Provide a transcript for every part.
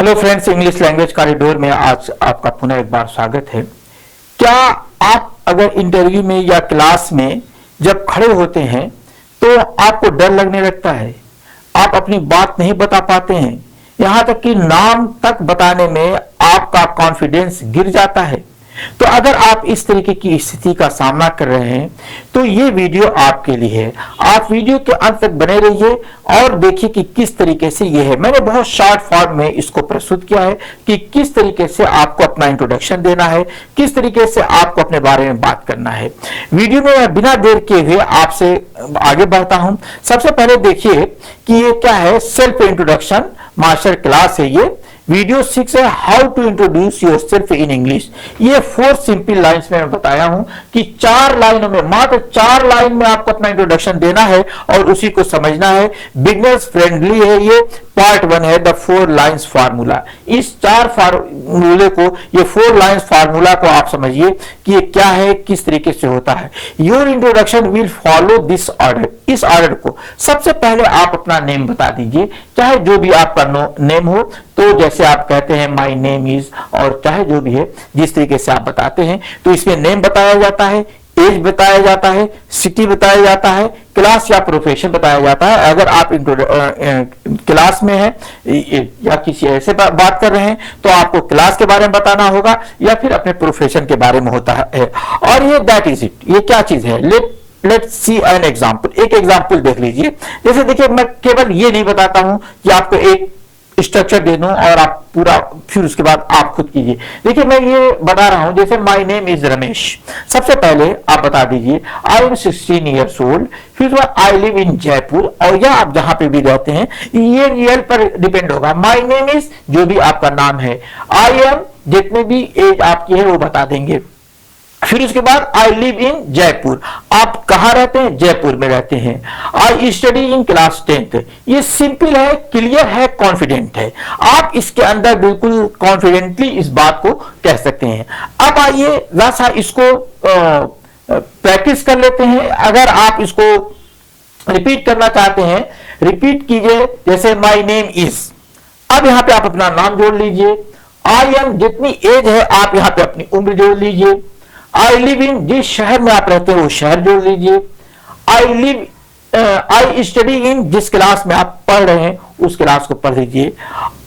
Hello friends, English language corridor में आज आपका पुनः एक बार स्वागत है। क्या आप अगर इंटरव्यू में या क्लास में जब खड़े होते हैं तो आपको डर लगने लगता है, आप अपनी बात नहीं बता पाते हैं, यहां तक कि नाम तक बताने में आपका कॉन्फिडेंस गिर जाता है? तो अगर आप इस तरीके की स्थिति का सामना कर रहे हैं तो ये वीडियो आपके लिए है। आप वीडियो के अंत तक बने रहिए और देखिए कि किस तरीके से ये है। मैंने बहुत शॉर्ट फॉर्म में इसको प्रस्तुत किया है कि किस तरीके से आपको अपना इंट्रोडक्शन देना है, किस तरीके से आपको अपने बारे में बात करना है। वीडियो में मैं बिना देर किए हुए आपसे आगे बढ़ता हूं। सबसे पहले देखिए कि ये क्या है, सेल्फ इंट्रोडक्शन मास्टर क्लास है। ये वीडियो 6 है, how to introduce yourself in English. ये 4 सिंपल लाइन्स में मैं बताया हूं कि 4 लाइनों में, मात्र 4 लाइन में आपको अपना इंट्रोडक्शन देना है और उसी को समझना है। बिगनर्स फ्रेंडली है ये। पार्ट 1 है द 4 लाइन्स फार्मूला। इस 4 फार्मूले को, ये 4 लाइन्स फार्मूला को आप समझिए कि ये क्या है, किस तरीके से होता है। Your introduction will follow this order. इस ऑर्डर को सबसे पहले आप अपना नेम बता दीजिए, चाहे जो भी आपका नेम हो। तो जैसे आप कहते हैं माय नेम इज, और चाहे जो भी है जिस तरीके से आप बताते हैं, तो इसमें नेम बताया जाता है, एज बताया जाता है, सिटी बताया जाता है, क्लास या प्रोफेशन बताया जाता है। अगर आप क्लास में हैं या किसी ऐसे बात कर रहे हैं तो आपको क्लास के बारे में बताना होगा या फिर अपने प्रोफेशन के बारे में होता है। और ये दैट इज इट। ये क्या चीज है, लेट्स सी एन एग्जाम्पल। एक एग्जाम्पल देख लीजिए। जैसे देखिए, मैं केवल ये नहीं बताता हूं कि आपको एक स्ट्रक्चर दे दूं और आप पूरा, फिर उसके बाद आप खुद कीजिए। देखिए, मैं ये बता रहा हूं, जैसे माय नेम इज रमेश। सबसे पहले आप बता दीजिए आई एम 16 ईयर्स ओल्ड, फिर आई लिव इन जयपुर, और या आप जहां पे भी रहते हैं ये रियल पर डिपेंड होगा। माय नेम इज, जो भी आपका नाम है, आई एम, जितने भी एज आपकी है वो बता देंगे। फिर उसके बाद आई लिव इन जयपुर, आप कहां रहते हैं, जयपुर में रहते हैं। आई स्टडी इन क्लास 10th। ये सिंपल है, क्लियर है, कॉन्फिडेंट है। आप इसके अंदर बिल्कुल कॉन्फिडेंटली इस बात को कह सकते हैं। अब आइए जरा इसको प्रैक्टिस कर लेते हैं। अगर आप इसको रिपीट करना चाहते हैं, रिपीट कीजिए। जैसे माई नेम इज, अब यहां पे आप अपना नाम जोड़ लीजिए। आई एम, जितनी एज है आप यहां पे अपनी उम्र जोड़ लीजिए। आई लिव इन, जिस शहर में आप रहते हैं वो शहर जोड़ लीजिए। आई स्टडी इन, जिस क्लास में आप पढ़ रहे हैं उस क्लास को पढ़ लीजिए।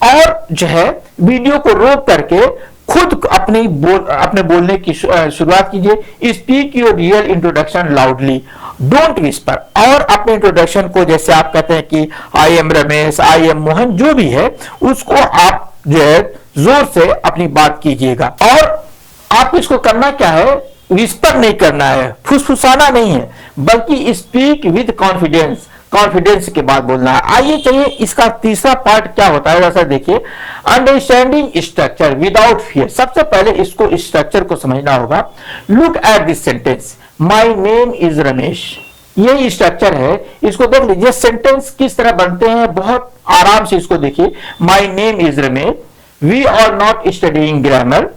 और जो है वीडियो को रोक करके खुद अपने बोलने की शुरुआत कीजिए। Speak your real introduction loudly, don't whisper. और अपने इंट्रोडक्शन को, जैसे आप कहते हैं कि I am Ramesh, I M Mohan, जो भी है उसको आप जो है जोर से अपनी बात कीजिएगा। और आपको इसको करना क्या है, विस्पर नहीं करना है, फुसफुसाना नहीं है, बल्कि स्पीक विद कॉन्फिडेंस, कॉन्फिडेंस के बाद बोलना है। आइए चलिए, इसका तीसरा पार्ट क्या होता है वैसा देखिए, अंडरस्टैंडिंग स्ट्रक्चर विदाउट फियर। सबसे पहले इसको, स्ट्रक्चर को समझना होगा। Look at this sentence, my name is Ramesh. ये स्ट्रक्चर है, इसको देख लीजिए। सेंटेंस किस तरह बनते हैं, बहुत आराम से इसको देखिए। My name is Ramesh, we are not studying grammar,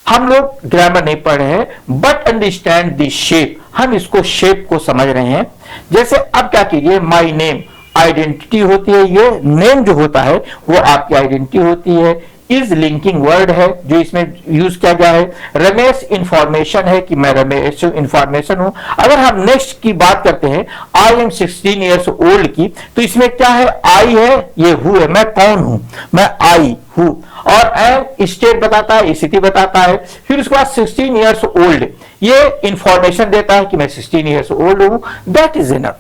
हम लोग ग्रामर नहीं पढ़ रहे हैं, बट अंडरस्टैंड द शेप, हम इसको शेप को समझ रहे हैं। जैसे अब क्या कीजिए, माय नेम आइडेंटिटी होती है, ये नेम जो होता है वो आपकी आइडेंटिटी होती है। इज लिंकिंग वर्ड है जो इसमें यूज किया गया है। रमेश इंफॉर्मेशन है कि मैं रमेश इंफॉर्मेशन हूं। अगर हम नेक्स्ट की बात करते हैं, आई एम 16 ईयर्स ओल्ड की, तो इसमें क्या है, आई है, ये हु है, मैं कौन हूं, मैं आई हूं। और एम स्टेट बताता है, स्थिति बताता है। फिर उसके बाद 16 ईयर्स ओल्ड, ये इंफॉर्मेशन देता है कि मैं 16 ईयर्स ओल्ड हूं। That is enough.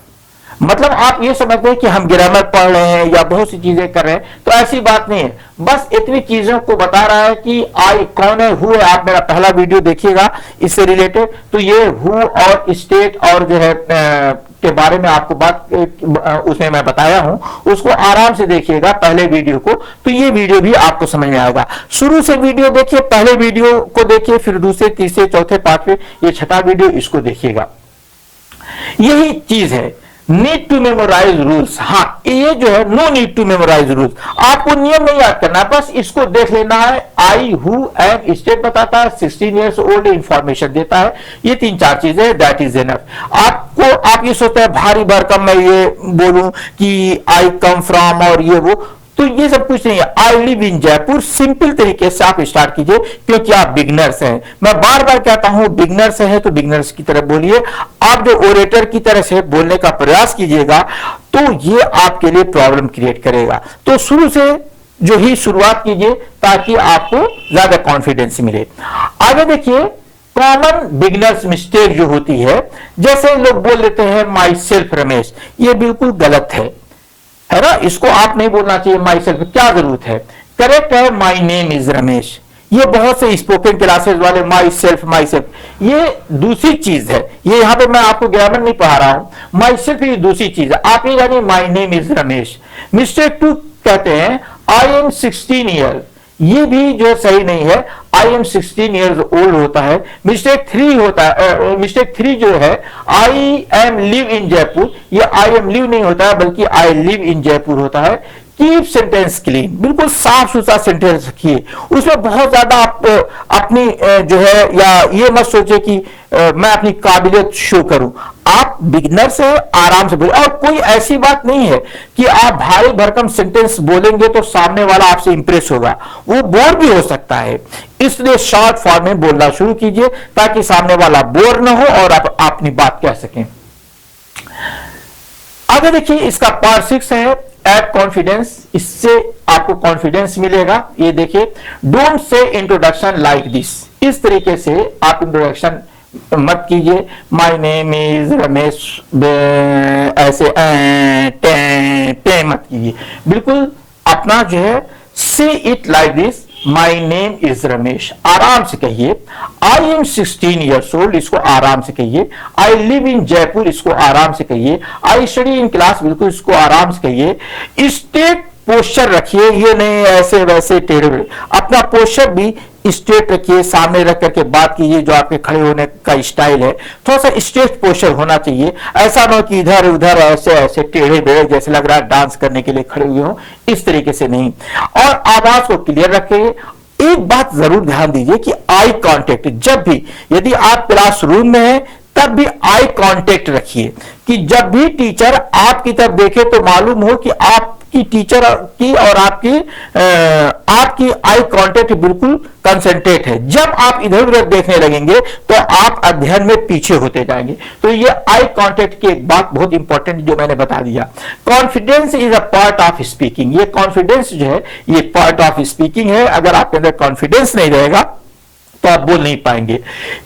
मतलब आप ये समझते हैं कि हम ग्रामर पढ़ रहे हैं या बहुत सी चीजें कर रहे हैं, तो ऐसी बात नहीं है। बस इतनी चीजों को बता रहा है कि आई कौन है, हु है। आप मेरा पहला वीडियो देखिएगा इससे रिलेटेड, तो ये हु और स्टेट और जो है के बारे में आपको बात उसमें मैं बताया हूं, उसको आराम से देखिएगा पहले वीडियो को, तो ये वीडियो भी आपको समझ में आएगा। शुरू से वीडियो देखिए, पहले वीडियो को देखिए, फिर दूसरे, तीसरे, चौथे पार्ट में ये छठा वीडियो, इसको देखिएगा। यही चीज है, नीड टू मेमोराइज रूल्स। हाँ, ये जो है no need to memorize rules, आपको नियम नहीं याद करना, बस इसको देख लेना है। आई हु एम स्टेट बताता है, 16 ईयर्स ओल्ड इंफॉर्मेशन देता है। ये 3-4 चीजें, दैट इज एनफ। आपको, आप ये सोचते हैं भारी भरकम मैं ये बोलूं कि आई कम फ्रॉम और ये वो, तो ये सब कुछ नहीं है। आई लिव इन जयपुर सिंपल तरीके से आप स्टार्ट कीजिए, क्योंकि आप बिगनर्स हैं। मैं बार बार कहता हूं बिगनर्स है तो बिगनर्स की तरह बोलिए। आप जो ओरेटर की तरह से बोलने का प्रयास कीजिएगा तो ये आपके लिए प्रॉब्लम क्रिएट करेगा। तो शुरू से जो ही शुरुआत कीजिए ताकि आपको ज्यादा कॉन्फिडेंस मिले। आगे देखिए, कॉमन बिगनर्स मिस्टेक जो होती है, जैसे लोग बोल देते हैं माई सेल्फ रमेश, ये बिल्कुल गलत है ना। इसको आप नहीं बोलना चाहिए माई सेल्फ, क्या जरूरत है। करेक्ट है माई नेम इज रमेश। ये बहुत से स्पोकन क्लासेस वाले माई सेल्फ, ये दूसरी चीज है। ये यहां पे मैं आपको ग्रामर नहीं पढ़ा रहा हूं। माई सेल्फ ये दूसरी चीज है। आप ये जानिए my name is Ramesh. Mistake 2 कहते हैं आई एम 16 ईयर, ये भी जो सही नहीं है। आई एम 16 ईयर्स ओल्ड होता है। मिस्टेक 3 होता है, मिस्टेक 3 जो है I am live in Jaipur, ये आई एम लिव नहीं होता है बल्कि आई लिव इन जयपुर होता है। कीप सेंटेंस क्लीन, बिल्कुल साफ सुथरा सेंटेंस रखिए। उसमें बहुत ज्यादा आप अपनी जो है या ये मत सोचे कि मैं अपनी काबिलियत शो करूं। आप बिगिनर से आराम से बोले, और कोई ऐसी बात नहीं है कि आप भारी भरकम सेंटेंस बोलेंगे तो सामने वाला आपसे इंप्रेस होगा, वो बोर भी हो सकता है। इसलिए शॉर्ट फॉर्म में बोलना शुरू कीजिए ताकि सामने वाला बोर ना हो और आप अपनी बात कह सकें। आगे देखिए, इसका पार्ट 6 है एड कॉन्फिडेंस। इससे आपको कॉन्फिडेंस मिलेगा। ये देखिए, don't say introduction like this, इस तरीके से आप इंट्रोडक्शन मत कीजिए। माय नेम इज रमेश, ऐसे टे मत कीजिए। बिल्कुल अपना जो है से it like this, my name is Ramesh, आराम से कहिए। आई एम 16 ईयर्स ओल्ड, इसको आराम से कहिए। आई लिव इन जयपुर, इसको आराम से कहिए। आई स्टडी इन क्लास, बिल्कुल इसको आराम से कहिए। स्टेट पोस्चर रखिए, ये नहीं ऐसे वैसे टेढ़े मेढ़े। अपना पोस्चर भी स्ट्रेट रखिए, सामने रख करके बात कीजिए। जो आपके खड़े होने का स्टाइल है थोड़ा सा स्ट्रेट पोस्चर होना चाहिए। ऐसा ना कि इधर उधर ऐसे ऐसे टेढ़े बेढ़े जैसे लग रहा है डांस करने के लिए खड़े हुए हो, इस तरीके से नहीं। और आवाज को क्लियर रखिए। एक बात जरूर ध्यान दीजिए कि आई कांटेक्ट, जब भी यदि आप क्लासरूम में हैं तब भी आई कांटेक्ट रखिए, कि जब भी टीचर आपकी तरफ देखे तो मालूम हो कि आपकी टीचर की और आपकी आई कांटेक्ट बिल्कुल कंसंट्रेट है। जब आप इधर उधर देखने लगेंगे तो आप अध्ययन में पीछे होते जाएंगे। तो ये आई कांटेक्ट की एक बात बहुत इंपॉर्टेंट जो मैंने बता दिया। Confidence is a part of speaking, ये कॉन्फिडेंस जो है ये पार्ट ऑफ स्पीकिंग है। अगर आपके अंदर कॉन्फिडेंस नहीं रहेगा तो आप बोल नहीं पाएंगे।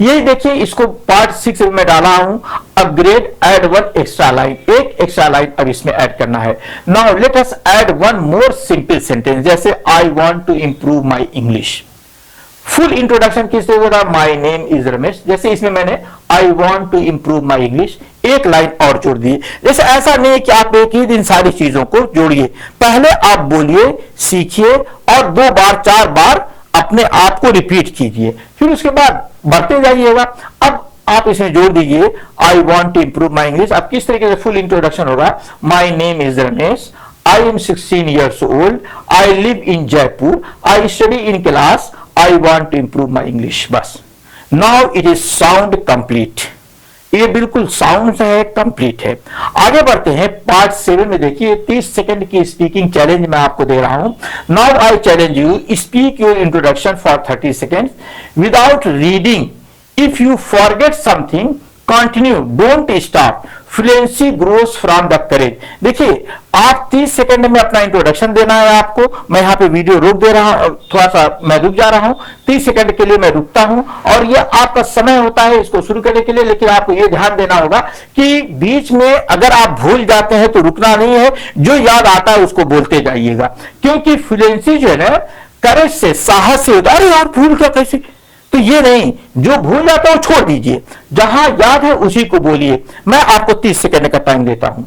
ये देखिए, इसको पार्ट 6 में डाला हूं, अपग्रेड एड 1 एक्स्ट्रा लाइन, एक एक्स्ट्रा लाइन अब इसमें ऐड करना है। Now let us add 1 more simple sentence, जैसे I want to improve my English. Full introduction किससे होगा, माय नेम इज रमेश। जैसे इसमें मैंने I want to improve my English, एक लाइन और जोड़ दी। जैसे ऐसा नहीं कि आप एक ही दिन सारी चीजों को जोड़िए, पहले आप बोलिए, सीखिए और 2 बार 4 बार अपने आप को रिपीट कीजिए, फिर उसके बाद बढ़ते जाइएगा। अब आप इसमें जोड़ दीजिए I want to improve my English. अब किस तरीके से फुल इंट्रोडक्शन होगा, my name is Ramesh, I am 16 years old, I live in Jaipur, I study in class, I want to improve my English. बस, now it is sound complete. ये बिल्कुल sound है, complete है। आगे बढ़ते हैं पार्ट 7 में। देखिए 30 सेकंड की स्पीकिंग चैलेंज मैं आपको दे रहा हूं। Now I challenge you, speak your introduction for 30 seconds without reading. If you forget something continue, don't stop, fluency grows from the courage. देखिए आप 30 सेकंड में अपना इंट्रोडक्शन देना है आपको। मैं यहाँ पे वीडियो रोक दे रहा हूँ, थोड़ा सा मैं रुक जा रहा हूँ, 30 सेकंड के लिए मैं रुकता हूँ और ये आपका समय होता है इसको शुरू करने के लिए। लेकिन आपको ये ध्यान देना होगा कि बीच में अगर आप भूल जाते हैं तो रुकना नहीं है, जो याद आता है उसको बोलते जाइएगा। क्योंकि फ्लुएंसी जो है ना, करेज से, साहस से होता है। अरे यार भूल क्या कैसे, तो ये नहीं, जो भूल जाता है वो छोड़ दीजिए, जहां याद है उसी को बोलिए। मैं आपको 30 सेकंड का टाइम देता हूं।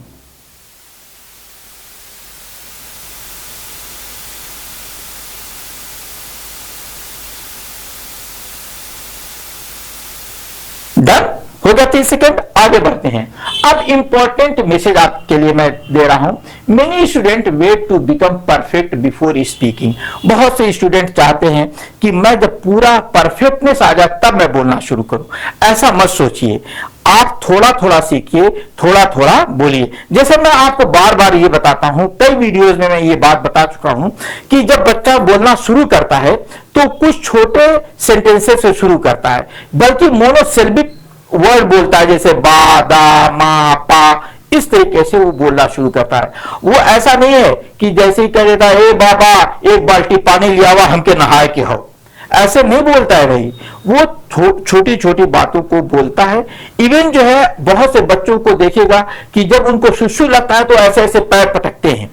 डन हो गया 30 सेकंड। आगे बढ़ते हैं। अब इंपॉर्टेंट मैसेज आपके लिए मैं दे रहा हूं। Many student wait to become perfect before speaking. बहुत से स्टूडेंट चाहते हैं कि मैं जब पूरा परफेक्टनेस आ जाए तब मैं बोलना शुरू करूं। ऐसा मत सोचिए। आप थोड़ा थोड़ा सीखिए, थोड़ा थोड़ा बोलिए। जैसे मैं आपको बार बार ये बताता हूं, कई वीडियोस में मैं ये बात बता चुका हूं कि जब बच्चा बोलना शुरू करता है तो कुछ छोटे सेंटेंसेस से शुरू करता है, बल्कि मोनोसिलेबिक वर्ड बोलता है, जैसे बा, दा, मा, पा, इस तरीके से वो बोलना शुरू करता है। वो ऐसा नहीं है कि जैसे ही कह देता है, ए बाबा एक बाल्टी पानी लिया हुआ हमके नहाए के हो, ऐसे नहीं बोलता है भाई। वो छोटी छोटी बातों को बोलता है। इवन जो है बहुत से बच्चों को देखेगा कि जब उनको सुसु लगता है तो ऐसे ऐसे पैर पटकते हैं।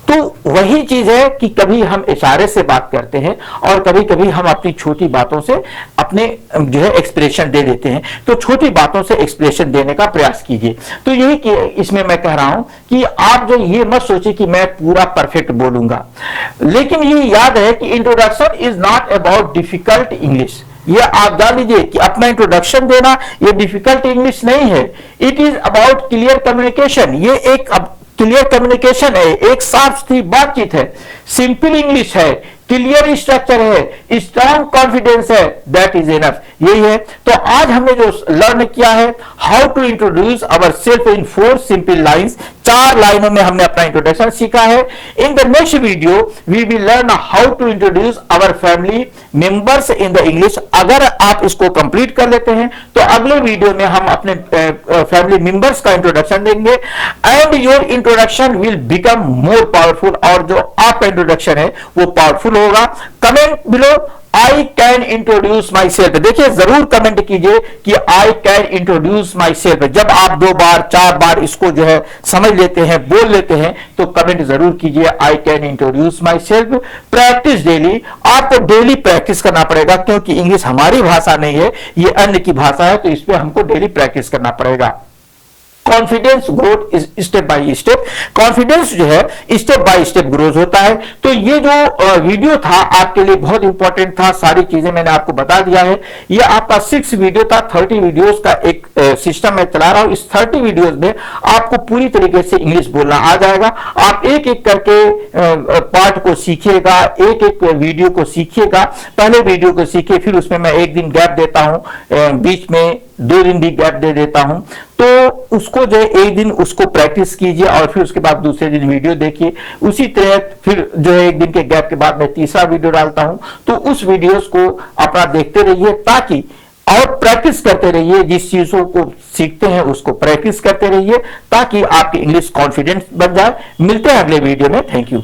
तो वही चीज है कि कभी हम इशारे से बात करते हैं और कभी कभी हम अपनी छोटी बातों से अपने जो है एक्सप्रेशन दे देते हैं। तो छोटी बातों से एक्सप्रेशन देने का प्रयास कीजिए। तो यही इसमें मैं कह रहा हूं कि आप जो ये मत सोचिए कि मैं पूरा परफेक्ट बोलूंगा, लेकिन ये याद है कि introduction is not about difficult English. ये आप जान लीजिए कि अपना इंट्रोडक्शन देना ये डिफिकल्ट इंग्लिश नहीं है। It is about clear communication. ये एक क्लियर कम्युनिकेशन है, एक साफ सुथरी बातचीत है, सिंपल इंग्लिश है, क्लियर स्ट्रक्चर है, स्ट्रॉन्ग कॉन्फिडेंस है, दैट इज इनफ। यही है। तो आज हमने जो लर्न किया है, how to introduce our self in 4 simple lines. 4 लाइनों में हमने अपना इंट्रोडक्शन सीखा है। In the next video we will learn how to introduce our family members in the English. अगर आप इसको कंप्लीट कर लेते हैं तो अगले वीडियो में हम अपने फैमिली मेंबर्स का इंट्रोडक्शन देंगे and your introduction will become more powerful. और जो आपका इंट्रोडक्शन है वो पावरफुल होगा। Comment below I can introduce my self. देखिए जरूर कमेंट कीजिए कि I can introduce my self. जब आप 2 बार 4 बार इसको जो है समझ लेते हैं, बोल लेते हैं, तो कमेंट जरूर कीजिए I can introduce my self. Practice daily, आपको डेली प्रैक्टिस करना पड़ेगा, क्योंकि इंग्लिश हमारी भाषा नहीं है, ये अन्य की भाषा है, तो इस पर हमको डेली प्रैक्टिस करना पड़ेगा। Confidence growth is step by step. Confidence जो है स्टेप बाय स्टेप ग्रोथ होता है। तो ये जो वीडियो था आपके लिए बहुत इंपॉर्टेंट था। सारी चीजें मैंने आपको बता दिया है। ये आपका 6 वीडियो था, 30 वीडियोस का एक सिस्टम मैं चला रहा हूं। इस 30 वीडियोस में आपको पूरी तरीके से इंग्लिश बोलना आ जाएगा। आप एक एक करके पार्ट को सीखिएगा, एक एक वीडियो को सीखिएगा। पहले वीडियो को सीखिए, फिर उसमें मैं एक दिन गैप देता हूं, बीच में 2 दिन भी गैप दे देता हूं। तो उसको जो है एक दिन उसको प्रैक्टिस कीजिए और फिर उसके बाद दूसरे दिन वीडियो देखिए। उसी तरह फिर जो है एक दिन के गैप के बाद मैं तीसरा वीडियो डालता हूं। तो उस वीडियोस को अपना देखते रहिए, ताकि और प्रैक्टिस करते रहिए। जिस चीजों को सीखते हैं उसको प्रैक्टिस करते रहिए, ताकि आपकी इंग्लिश कॉन्फिडेंस बन जाए। मिलते हैं अगले वीडियो में। Thank you.